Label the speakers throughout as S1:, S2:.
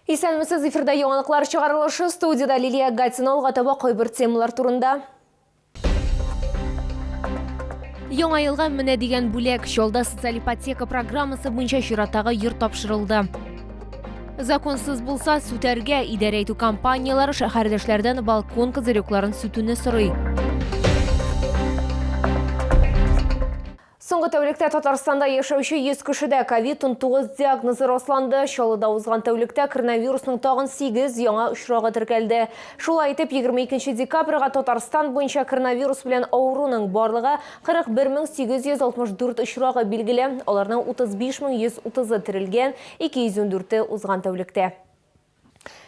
S1: Исәнмесез, эфирда яңалыклар чыгарылышы, студияда Лилия Гатина таба кайбер темалар турында. Яңа елга менә дигән бүләк, Чаллыда социаль ипотека программасы буенча чираттагы йорт тапшырылды. Законсыз булса, сүтәргә идарә итү компанияләре шәһәрдәшләрдән балкон кызырыкларын сүтүне сорый. Соңгы тәүлектә Татарстанда яшәүче 100 кешедә COVID-19 диагнозы расланды. Чаллыда узган тәүлектә коронавирусның тагын 8 яңа очрагы теркәлде. Шулай итеп, 22 декабрьгә Татарстан буенча коронавирус белән авыруның барлыгы 41864 очрагы билгеле. Аларның 35130-ы терелгән, 214-е узган тәүлектә.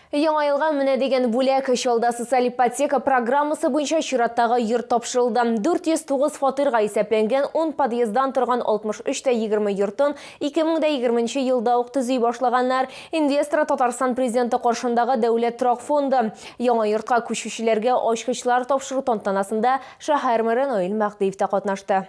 S1: Яңа елга менә дигән бүләк, Чаллыда социаль ипотека программасы буенча чираттагы йорт тапшырылды. 409 фатирга исәпләнгән 10 подъезддан торган 63-20 йортын 2020 елда ук төзи башлаганнар. Инвестор Татарстан президенты каршындагы Дәүләт торак фонды. Яңа йортка күчүчеләргә ачкычлар тапшыру тантанасында шәһәр мэры Наил Мәхдиев тә катнашты.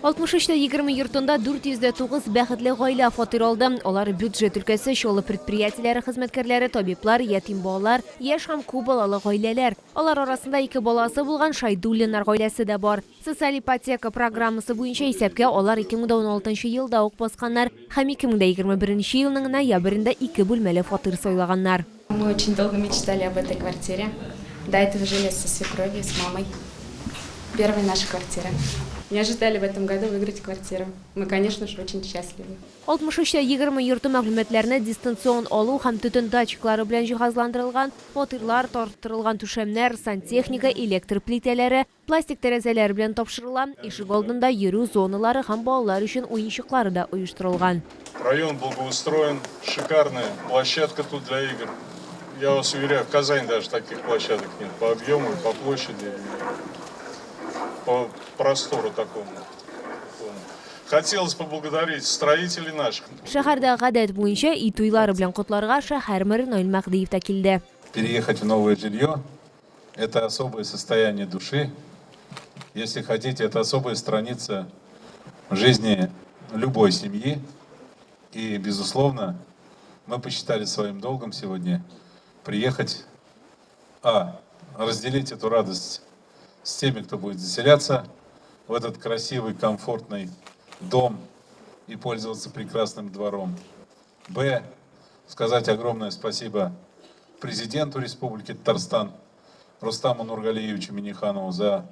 S1: 63-20 йортында 409 бәхетле гаилә фатир алды. Алар бюджет өлкәсе, Чаллы предприятиеләре хезмәткәрләре, табиблар, ятим балалар, яшь һәм күп балалы гаиләләр. Алар арасында 2 баласы булган Шайдуллиннар гаиләсе дә бар. Социаль ипотека программасы буенча исәпкә алар 2016 елда ук басканнар һәм 2021 елның ноябрендә 2 бүлмәле фатир сайлаганнар.
S2: Мы очень долго мечтали об этой квартире. До этого жили со свекровью, с мамой. Первая наша квартира. Не ожидали в этом году выиграть квартиру. Мы, конечно же, очень счастливы.
S1: 63-20 йорты мәгълүматларны дистанцион алу һәм төтен датчиклары белән җиһазландырылган, фатирлар, тартырылган түшәмнәр, сантехника, электр плитәләре, пластик тәрәзәләр белән тапшырыла, ишек алдында йөрү зоналары һәм балалар өчен уенчыклары да оештырылган.
S3: Район благоустроен, шикарная площадка тут для игр. Я вас уверяю, в Казани даже таких площадок нет. По объему, по площади, по простору такому. Хотелось поблагодарить строителей наших.
S1: Шәһәрдә гадәт буенча ит туйлары белән котларга шәһәр мэры Наил Мәхдиев тә килде.
S4: Переехать в новое жилье – это особое состояние души. Если хотите, это особая страница в жизни любой семьи. И, безусловно, мы посчитали своим долгом сегодня приехать, разделить эту радость с теми, кто будет заселяться в этот красивый, комфортный дом и пользоваться прекрасным двором. Сказать огромное спасибо президенту Республики Татарстан Рустаму Нургалиевичу Миниханову за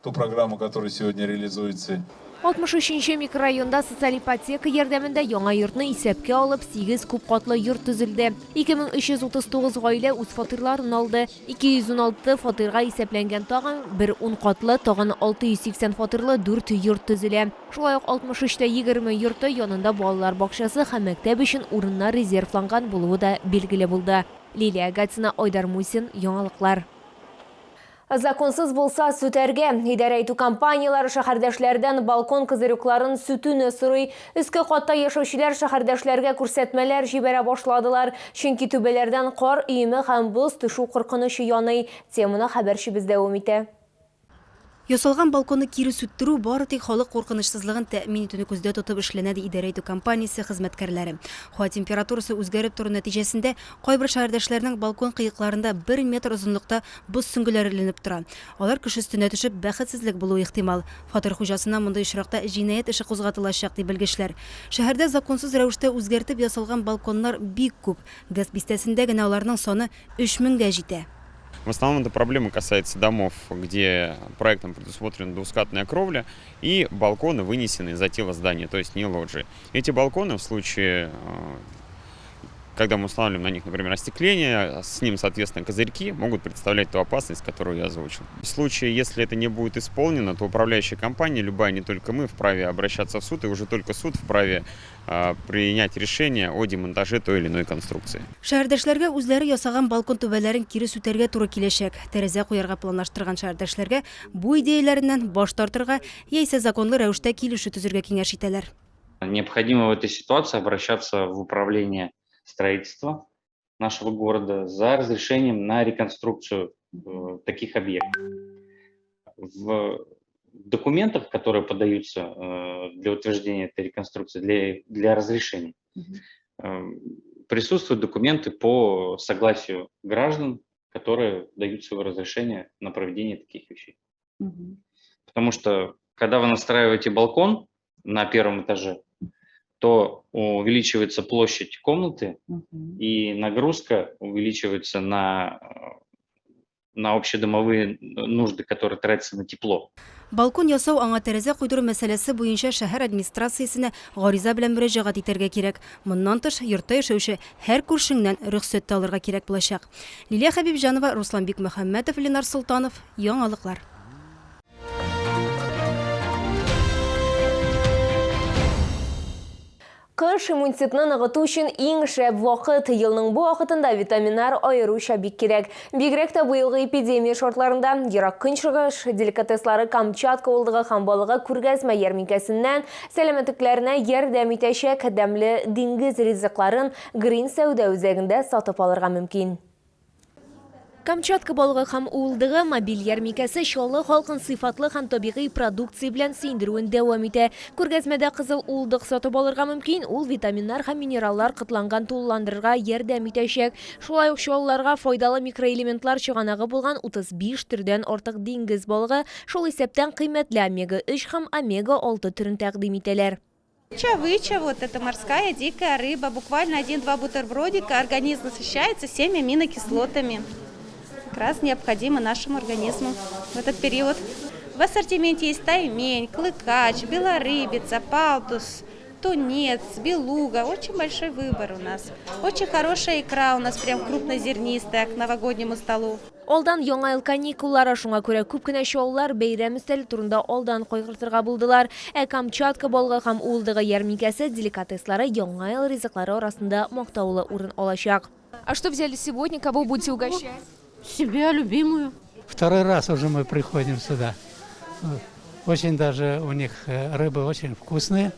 S4: ту программу, которая сегодня реализуется.
S1: 63-нче микрорайонда социаль ипотека ярдәмендә яңа йортны исәпкә алып 8 күп катлы йорт төзелде. 2339 гаилә үз фатирларын алды. 216 фатирга исәпләнгән тагын 10 катлы, тагын 680 фатирлы 4 йорт төзелә. Шулай ук 63-20 йорты янында балалар бакчасы һәм мәктәп өчен урыннар резервланган булуы да билгеле булды. Лилия Гатина, Айдар Мусин, яңалыклар. Законсыз булса, сүтәргә идарә итү компанияләре шәһәрдәшләрдән балкон кызырыкларын сүтүне сорый. Өске катта яшәүчеләр шәһәрдәшләргә күрсәтмәләр җибәрә башладылар. Чөнки түбәләрдән кар өеме һәм боз төшү куркынычы яный. Теманы хәбәрчебез дәвам итә.
S5: Ясалган балконны кире сүттерү бары тик халык куркынычсызлыгын тәэмин итүне күздә тотып эшләнә ди идарә итү компаниясе хезмәткәрләре. Һава температурасы үзгәреп тору нәтиҗәсендә кайбер шәһәрдәшләрнең балкон кыекларында 1 метр озынлыкта боз сөңгеләре эленеп тора. Алар кеше өстенә төшеп бәхетсезлек булуы ихтимал. Фатир хуҗасына мондай очракта җинаять эше кузгатылачак ди белгечләр. Шәһәрдә законсыз рәвештә үзгәртеп ясалган балконнар бик күп. ГАЗ бистәсендә генә аларның саны 3000-гә җитә.
S6: В основном эта проблема касается домов, где проектом предусмотрена двускатная кровля и балконы вынесены за тело здания, то есть не лоджии. Эти балконы в случае, когда мы устанавливаем на них, например, остекление, с ним, соответственно, козырьки могут представлять ту опасность, которую я озвучил. В случае, если это не будет исполнено, то управляющая компания, любая, не только мы, вправе обращаться в суд, и уже только суд вправе принять решение о демонтаже той или иной конструкции.
S5: Шәһәрдәшләргә үзләре ясаган балкон түбәләрен кире сүтәргә туры киләчәк. Тәрәзә куярга планлаштырган шәһәрдәшләргә бу идеяләреннән баш тартырга яисә законлы рәвештә килешү төзергә киңәш итәләр.
S7: Необходимо в этой ситуации обращаться в управление строительства нашего города за разрешением на реконструкцию таких объектов. В документах, которые подаются для утверждения этой реконструкции, для разрешения, присутствуют документы по согласию граждан, которые дают свое разрешение на проведение таких вещей. Потому что, когда вы настраиваете балкон на первом этаже, то увеличивается площадь комнаты, и нагрузка увеличивается на общедомовые нужды, которые тратятся на тепло.
S5: Балкон ясау аңа тәрәзә куйдыру мәсьәләсе буенча шәһәр администрациясенә гариза белән мөрәҗәгать итәргә кирәк. Моннан тыш, йортта яшәүче һәр күршеңнән рөхсәт алырга кирәк булачак. Лилия Хәбибҗанова, Русланбек Мөхәммәтов, Ленар Султанов. Яңалыклар.
S1: Кыш иммунитетны ныгыту өчен иң шәп вакыт. Елның бу вакытында витаминнар аеруча бик кирәк. Бигрәк тә быелгы эпидемия шартларында ерак көнчыгыш деликатеслары Камчатка улдыгы һәм балыгы күргәзмә ярминкәсеннән сәламәтлекләренә ярдәм итәчәк дәмле диңгез ризыкларын Green сәүдә үзәгендә сатып алырга мөмкин. Камчатка балыгы һәм улдыгы мобиль ярминкәсе чаллы халкын сыйфатлы һәм табигый продукция белән сөендерүен дәвам итә. Күргәзмәдә кызыл улдык сатып алырга мөмкин, ул витаминнар һәм минераллар кытланган тулыландырырга ярдәм итәчәк. Шулай ук чаллыларга файдалы микроэлементлар чыганагы булган 35 төрдән артык диңгез балыгы, шул исәптән кыйммәтле омега-3 һәм омега-6 түрен тәкъдим итәләр.
S8: Чавыча, вот это морская дикая рыба, буквально 1-2 бутербродика, организм насыщается 7 аминокислотами. Как раз необходимо нашему организму в этот период. В ассортименте есть таймень, клыкач, белорыбица, палтус, тунец, белуга. Очень большой выбор у нас. Очень хорошая икра у нас, прям крупнозернистая, к новогоднему столу.
S1: Алдан яңа ел каникуллары, шуңа күрә күп кенә чаллылар бәйрәм өстәле турында алдан кайгыртырга булдылар. Камчатка балыгы һәм улдыгы ярминкәсе деликатеслары яңа ел ризыклары арасында мактаулы урын алачак. А что взяли сегодня? Кого будете угощать?
S9: Себя любимую. Второй раз уже мы приходим сюда. Очень даже у них рыбы очень вкусные,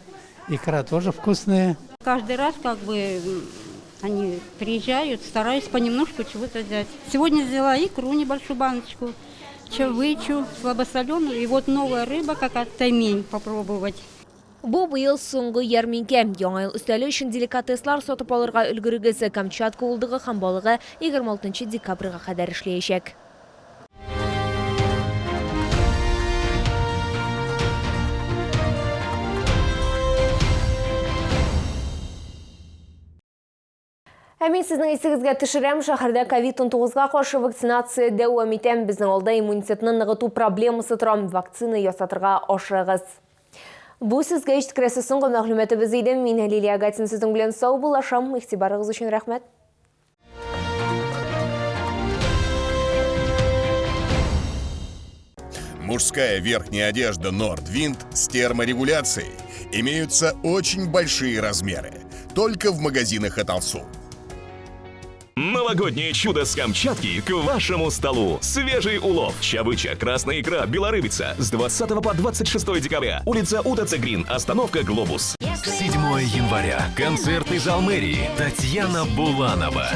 S9: икра тоже вкусная.
S10: Каждый раз как бы они приезжают, стараюсь понемножку чего-то взять. Сегодня взяла икру, небольшую баночку, чавычу, слабосоленую, и вот новая рыба, как таймень, попробовать.
S1: Бу быел соңгы ярминкә. Яңа ел өстәле өчен деликатеслар сатып алырга өлгерегез. Камчатка улдыгы һәм балыгы 26 декабрьгә кадәр эшләячәк. Мен сезнең исегезгә төшерәм, шәһәрдә COVID-19-га каршы вакцинация дәвам итә. Безнең алда иммунитетны ныгыту проблемасы тора. Вакцина ясатырга ашыгыз. Бу сезгә җиткерәсе соңгы мәгълүматыбыз иде. Мин Лилия Гатин сезнең белән сау булашам. Игътибарыгыз өчен рәхмәт.
S11: Мужская верхняя одежда Nordwind с терморегуляцией. Имеются очень большие размеры. Только в магазинах Аталсу.
S12: Новогоднее чудо с Камчатки к вашему столу. Свежий улов, чавыча, красная икра, белорыбица. С 20 по 26 декабря. Улица УТЦ Грин, остановка Глобус.
S13: 7 января. Концертный зал мэрии. Татьяна Буланова.